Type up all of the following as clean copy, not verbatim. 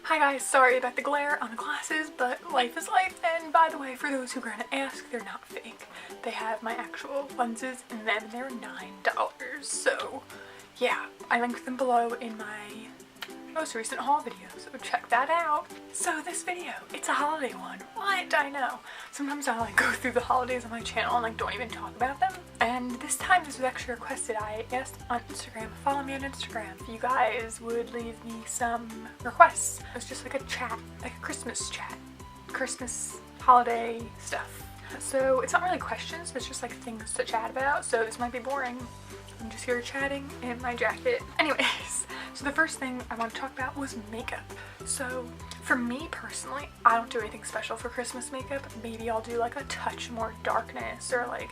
Hi guys, sorry about the glare on the glasses, but life is life, and by the way, for those who are gonna ask, they're not fake. They have my actual lenses in them, and they're $9, so yeah, I linked them below in my most recent haul video, so check that out. So this video, it's a holiday one. What? I know. Sometimes I'll go through the holidays on my channel and don't even talk about them. And this time this was actually requested. I asked on Instagram, follow me on Instagram, if you guys would leave me some requests. It was just like a chat, like a Christmas chat. Christmas, holiday stuff. So it's not really questions, it's just like things to chat about, so this might be boring. I'm just here chatting in my jacket. Anyways, so the first thing I want to talk about was makeup. So for me personally, I don't do anything special for Christmas makeup. Maybe I'll do like a touch more darkness or like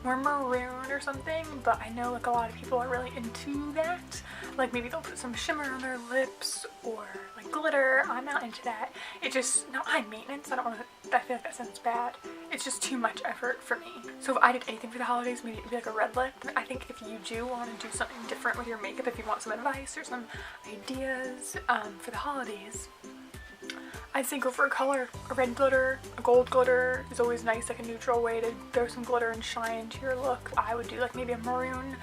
more maroon or something, but I know like a lot of people are really into that. Like maybe they'll put some shimmer on their lips or like glitter. I'm not into that. It just, not high maintenance. I don't want to, I feel like that sounds bad. It's just too much effort for me. So if I did anything for the holidays, maybe it'd be like a red lip. I think if you do want to do something different with your makeup, if you want some advice or some ideas for the holidays, I'd say go for a color. A red glitter, a gold glitter is always nice, like a neutral way to throw some glitter and shine to your look. I would do like maybe a maroon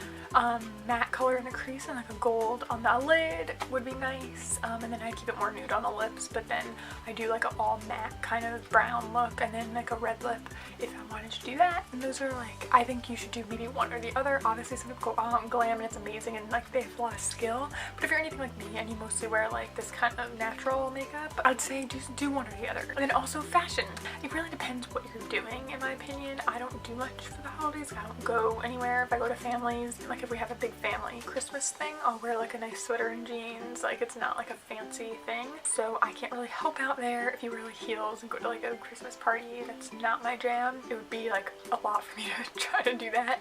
matte color in the crease and like a gold on the lid would be nice. And then I'd keep it more nude on the lips, but then I do like an all matte kind of brown look and then like a red lip if I wanted to do that. And those are like, I think you should do maybe one or the other. Obviously some people go glam and it's amazing and like they have a lot of skill, but if you're anything like me and you mostly wear like this kind of natural makeup, I'd say just do one or the other. And then also fashion. It really depends what you're doing, in my opinion. I don't do much for the holidays. I don't go anywhere. If I go to families, like if we have a big family Christmas thing, I'll wear like a nice sweater and jeans. Like it's not like a fancy thing. So I can't really help out there. If you wear like heels and go to like a Christmas party, that's not my jam. It would be like a lot for me to try to do that.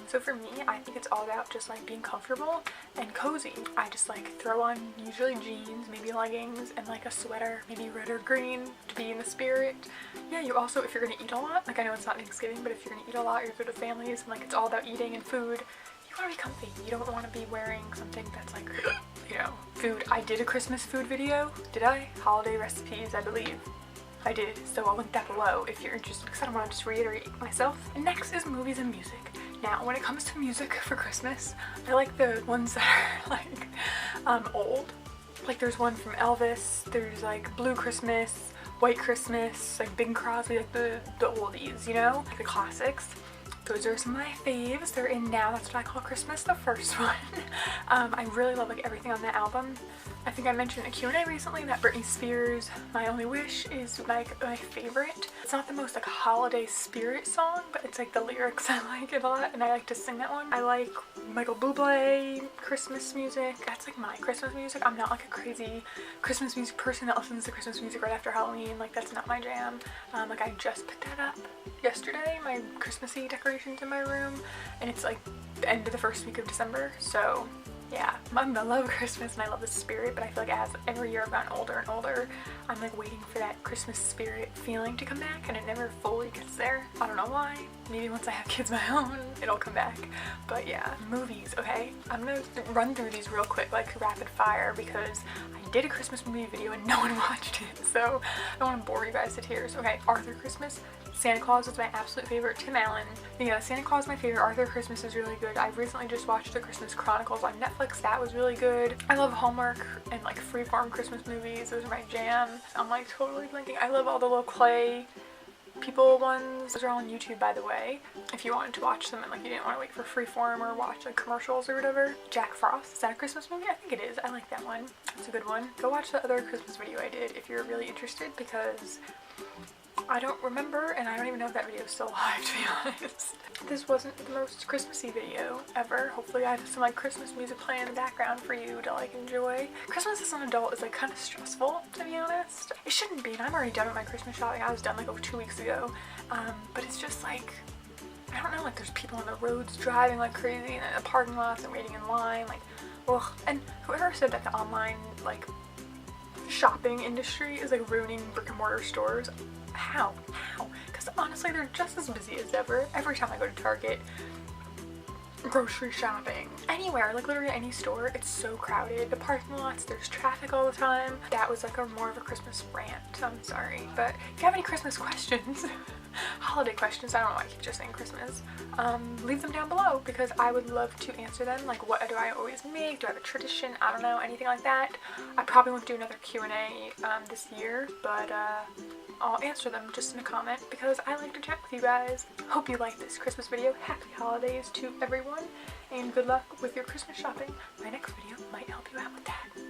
So for me, I think it's all about just like being comfortable and cozy. I just like throw on usually jeans, maybe leggings, and like a sweater, maybe red or green to be in the spirit. Yeah, you also, if you're gonna eat a lot, like I know it's not Thanksgiving, but if you're gonna eat a lot, you go to families and like it's all about eating and food, you want to be comfy. You don't want to be wearing something that's like, you know, food. I did a Christmas food video, did I? Holiday recipes, I believe. I did, so I'll link that below if you're interested, because I don't want to just reiterate myself. And next is movies and music. Now, when it comes to music for Christmas, I like the ones that are like old. Like there's one from Elvis, there's like Blue Christmas, White Christmas, like Bing Crosby, like the oldies, you know? Like the classics. Those are some of my faves. They're in now. That's what I call Christmas, the first one. I really love like everything on that album. I think I mentioned in a Q&A recently that Britney Spears' My Only Wish is like my favorite. It's not the most like holiday spirit song, but it's like the lyrics I like it a lot and I like to sing that one. I like Michael Bublé Christmas music. That's like my Christmas music. I'm not like a crazy Christmas music person that listens to Christmas music right after Halloween. Like that's not my jam. Like I just put that up yesterday, my Christmassy decorations in my room, and it's like the end of the first week of December, so yeah, I love Christmas and I love the spirit, but I feel like as every year I've gotten older and older, I'm like waiting for that Christmas spirit feeling to come back and it never fully gets there. I don't know why. Maybe once I have kids of my own, it'll come back. But yeah, movies, okay? I'm gonna run through these real quick, like rapid fire, because I did a Christmas movie video and no one watched it, so I don't want to bore you guys to tears. Okay, Arthur Christmas. Santa Claus is my absolute favorite. Tim Allen. Yeah, Santa Claus is my favorite. Arthur Christmas is really good. I recently just watched The Christmas Chronicles on Netflix. That was really good. I love Hallmark and like freeform Christmas movies. Those are my jam. I'm like totally blinking. I love all the little clay people ones. Those are all on YouTube, by the way, if you wanted to watch them and like you didn't want to wait for freeform or watch like commercials or whatever. Jack Frost, is that a Christmas movie? I think it is. I like that one. It's a good one. Go watch the other Christmas video I did if you're really interested, because I don't remember and I don't even know if that video is still alive, to be honest. This wasn't the most Christmassy video ever. Hopefully I have some like Christmas music playing in the background for you to like enjoy. Christmas as an adult is like kind of stressful, to be honest. It shouldn't be, and I'm already done with my Christmas shopping. I was done like 2 weeks ago. But it's just like, I don't know, like there's people on the roads driving like crazy and in the parking lots and waiting in line, like, ugh. And whoever said that the online like shopping industry is like ruining brick and mortar stores, how? Because honestly they're just as busy as ever. Every time I go to Target, grocery shopping, anywhere, like literally any store, it's so crowded. The parking lots, there's traffic all the time. That was like more of a Christmas rant, I'm sorry. But if you have any Christmas questions, holiday questions, I don't know why I keep just saying Christmas, leave them down below because I would love to answer them. Like, what do I always make? Do I have a tradition? I don't know, anything like that. I probably won't do another Q&A this year, but I'll answer them just in a comment because I like to chat with you guys. Hope you like this Christmas video. Happy holidays to everyone and good luck with your Christmas shopping. My next video might help you out with that.